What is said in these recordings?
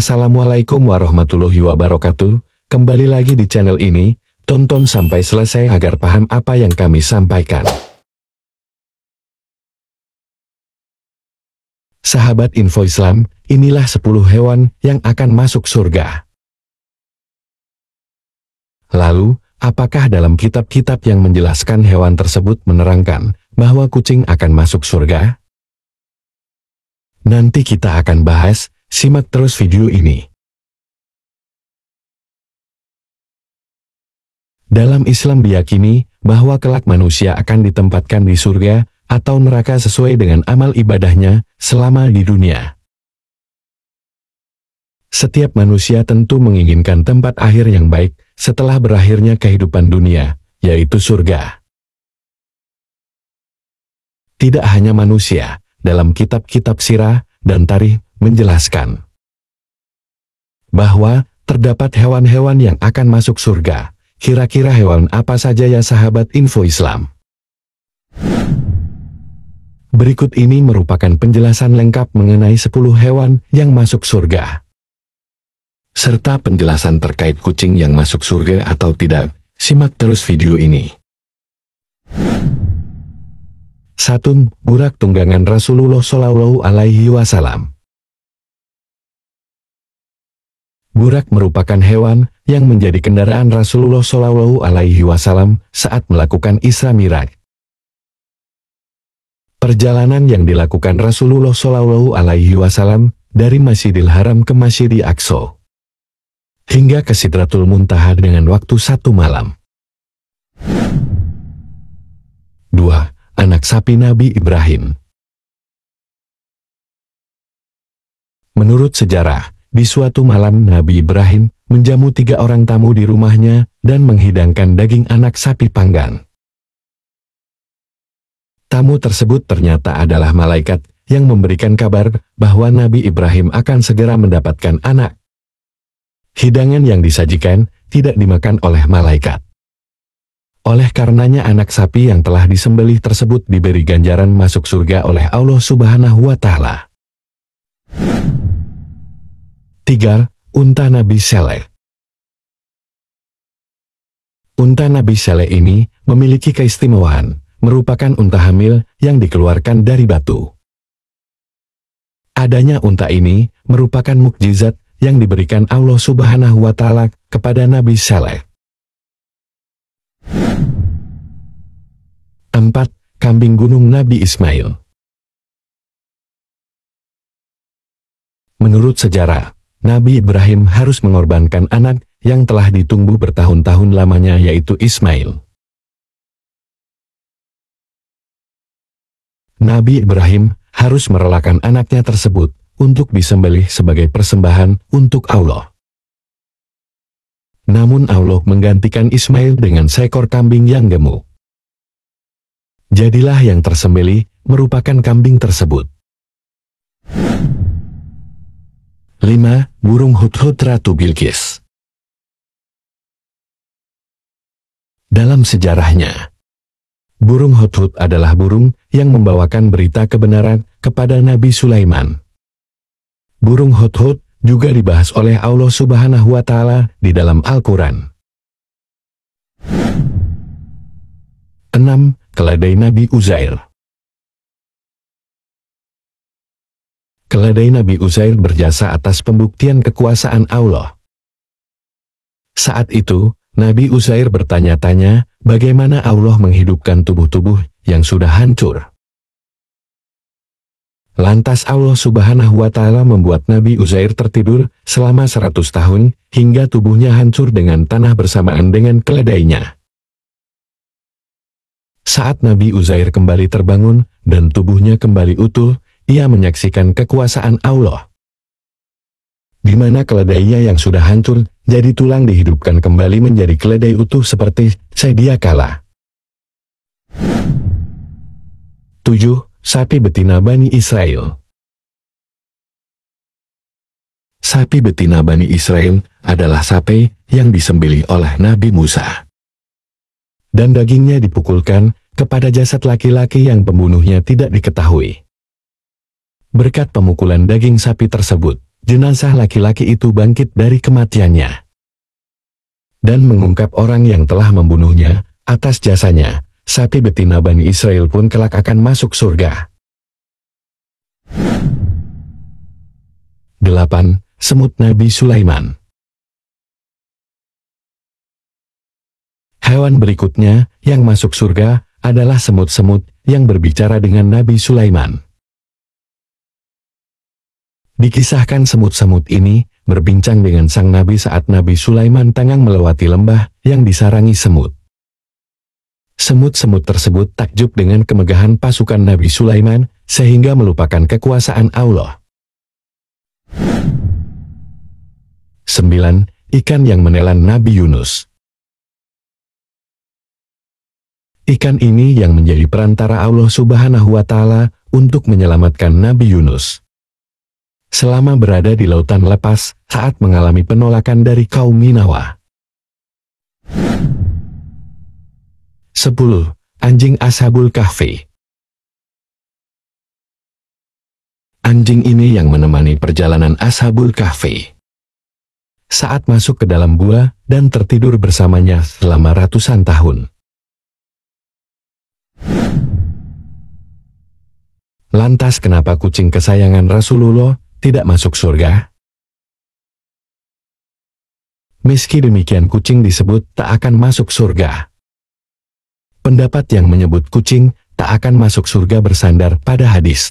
Assalamualaikum warahmatullahi wabarakatuh. Kembali lagi di channel ini, tonton sampai selesai agar paham apa yang kami sampaikan. Sahabat Info Islam, inilah 10 hewan yang akan masuk surga. Lalu, apakah dalam kitab-kitab yang menjelaskan hewan tersebut menerangkan bahwa kucing akan masuk surga? Nanti kita akan bahas. Simak terus video ini. Dalam Islam diyakini bahwa kelak manusia akan ditempatkan di surga atau neraka sesuai dengan amal ibadahnya selama di dunia. Setiap manusia tentu menginginkan tempat akhir yang baik setelah berakhirnya kehidupan dunia, yaitu surga. Tidak hanya manusia, dalam kitab-kitab sirah dan tarikh menjelaskan bahwa terdapat hewan-hewan yang akan masuk surga. Kira-kira hewan apa saja ya sahabat Info Islam? Berikut ini merupakan penjelasan lengkap mengenai 10 hewan yang masuk surga, serta penjelasan terkait kucing yang masuk surga atau tidak. Simak terus video ini. 1. Burak tunggangan Rasulullah Shallallahu Alaihi Wasallam. Burak merupakan hewan yang menjadi kendaraan Rasulullah Shallallahu Alaihi Wasallam saat melakukan Isra Miraj. Perjalanan yang dilakukan Rasulullah Shallallahu Alaihi Wasallam dari Masjidil Haram ke Masjidil Aqsa hingga ke Sidratul Muntaha dengan waktu 1 malam. 2. Anak sapi Nabi Ibrahim. Menurut sejarah, di suatu malam Nabi Ibrahim menjamu 3 orang tamu di rumahnya dan menghidangkan daging anak sapi panggang. Tamu tersebut ternyata adalah malaikat yang memberikan kabar bahwa Nabi Ibrahim akan segera mendapatkan anak. Hidangan yang disajikan tidak dimakan oleh malaikat. Oleh karenanya anak sapi yang telah disembelih tersebut diberi ganjaran masuk surga oleh Allah Subhanahu wa Ta'ala. 3. Unta Nabi Saleh. Unta Nabi Saleh ini memiliki keistimewaan, merupakan unta hamil yang dikeluarkan dari batu. Adanya unta ini merupakan mukjizat yang diberikan Allah Subhanahu wa Ta'ala kepada Nabi Saleh. 4. Kambing gunung Nabi Ismail. Menurut sejarah, Nabi Ibrahim harus mengorbankan anak yang telah ditunggu bertahun-tahun lamanya, yaitu Ismail. Nabi Ibrahim harus merelakan anaknya tersebut untuk disembelih sebagai persembahan untuk Allah. Namun Allah menggantikan Ismail dengan seekor kambing yang gemuk. Jadilah yang tersembelih merupakan kambing tersebut. 5. Burung Hudhud Ratu Bilqis. Dalam sejarahnya, burung Hudhud adalah burung yang membawakan berita kebenaran kepada Nabi Sulaiman. Burung Hudhud juga dibahas oleh Allah Subhanahu wa Ta'ala di dalam Al-Quran. 6. Keledai Nabi Uzair. Keledai Nabi Uzair berjasa atas pembuktian kekuasaan Allah. Saat itu, Nabi Uzair bertanya-tanya bagaimana Allah menghidupkan tubuh-tubuh yang sudah hancur. Lantas Allah Subhanahu wa Ta'ala membuat Nabi Uzair tertidur selama 100 tahun hingga tubuhnya hancur dengan tanah bersamaan dengan keledainya. Saat Nabi Uzair kembali terbangun dan tubuhnya kembali utuh, ia menyaksikan kekuasaan Allah, di mana keledainya yang sudah hancur jadi tulang dihidupkan kembali menjadi keledai utuh seperti sedia kala. 7. Sapi betina Bani Israel. Sapi betina Bani Israel adalah sapi yang disembelih oleh Nabi Musa, dan dagingnya dipukulkan kepada jasad laki-laki yang pembunuhnya tidak diketahui. Berkat pemukulan daging sapi tersebut, jenazah laki-laki itu bangkit dari kematiannya dan mengungkap orang yang telah membunuhnya. Atas jasanya, sapi betina Bani Israel pun kelak akan masuk surga. 8. Semut Nabi Sulaiman. Hewan berikutnya yang masuk surga adalah semut-semut yang berbicara dengan Nabi Sulaiman. Dikisahkan semut-semut ini berbincang dengan sang Nabi saat Nabi Sulaiman tengah melewati lembah yang disarangi semut. Semut-semut tersebut takjub dengan kemegahan pasukan Nabi Sulaiman sehingga melupakan kekuasaan Allah. 9. Ikan yang menelan Nabi Yunus. Ikan ini yang menjadi perantara Allah Subhanahu wa Ta'ala untuk menyelamatkan Nabi Yunus selama berada di lautan lepas saat mengalami penolakan dari kaum Ninawa. 10. Anjing Ashabul Kahfi. Anjing ini yang menemani perjalanan Ashabul Kahfi saat masuk ke dalam gua dan tertidur bersamanya selama ratusan tahun. Lantas kenapa kucing kesayangan Rasulullah tidak masuk surga? Meski demikian kucing disebut tak akan masuk surga. Pendapat yang menyebut kucing tak akan masuk surga bersandar pada hadis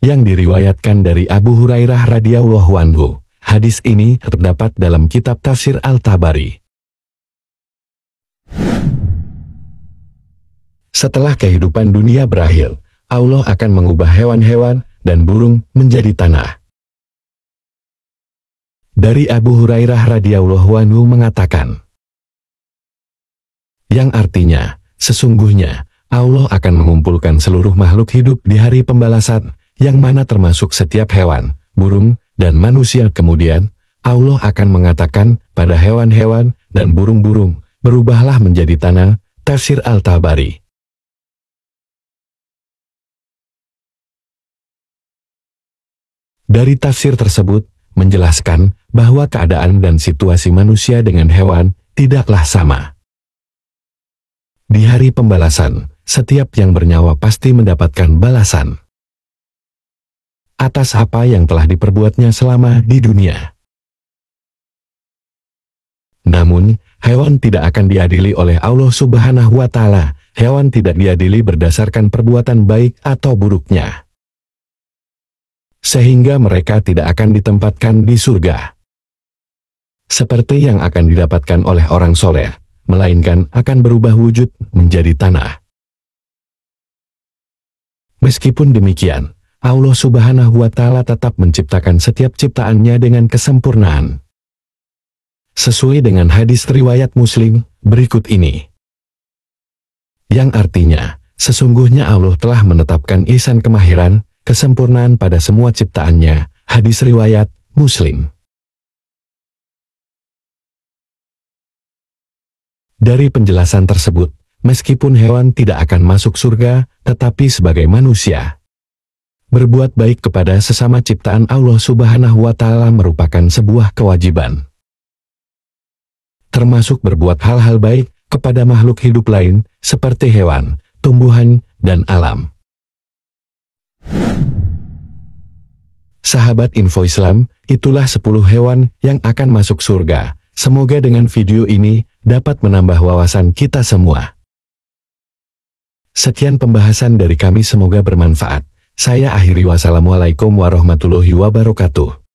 yang diriwayatkan dari Abu Hurairah radhiyallahu anhu. Hadis ini terdapat dalam kitab Tafsir Al-Tabari. Setelah kehidupan dunia berakhir, Allah akan mengubah hewan-hewan dan burung menjadi tanah. Dari Abu Hurairah radhiyallahu anhu mengatakan, yang artinya, sesungguhnya, Allah akan mengumpulkan seluruh makhluk hidup di hari pembalasan, yang mana termasuk setiap hewan, burung, dan manusia. Kemudian, Allah akan mengatakan pada hewan-hewan dan burung-burung, berubahlah menjadi tanah. Tafsir Al-Tabari. Dari tafsir tersebut, menjelaskan bahwa keadaan dan situasi manusia dengan hewan tidaklah sama. Di hari pembalasan, setiap yang bernyawa pasti mendapatkan balasan atas apa yang telah diperbuatnya selama di dunia. Namun, hewan tidak akan diadili oleh Allah Subhanahu wa Ta'ala. Hewan tidak diadili berdasarkan perbuatan baik atau buruknya, sehingga mereka tidak akan ditempatkan di surga seperti yang akan didapatkan oleh orang soleh, melainkan akan berubah wujud menjadi tanah. Meskipun demikian, Allah Subhanahu wa Ta'ala tetap menciptakan setiap ciptaannya dengan kesempurnaan. Sesuai dengan hadis riwayat Muslim berikut ini, yang artinya, sesungguhnya Allah telah menetapkan ihsan kemahiran, kesempurnaan pada semua ciptaannya. Hadis riwayat Muslim. Dari penjelasan tersebut, meskipun hewan tidak akan masuk surga, tetapi sebagai manusia, berbuat baik kepada sesama ciptaan Allah Subhanahu wa Ta'ala merupakan sebuah kewajiban, termasuk berbuat hal-hal baik kepada makhluk hidup lain, seperti hewan, tumbuhan, dan alam. Sahabat Info Islam, itulah 10 hewan yang akan masuk surga. Semoga dengan video ini dapat menambah wawasan kita semua. Sekian pembahasan dari kami, semoga bermanfaat. Saya akhiri, wassalamualaikum warahmatullahi wabarakatuh.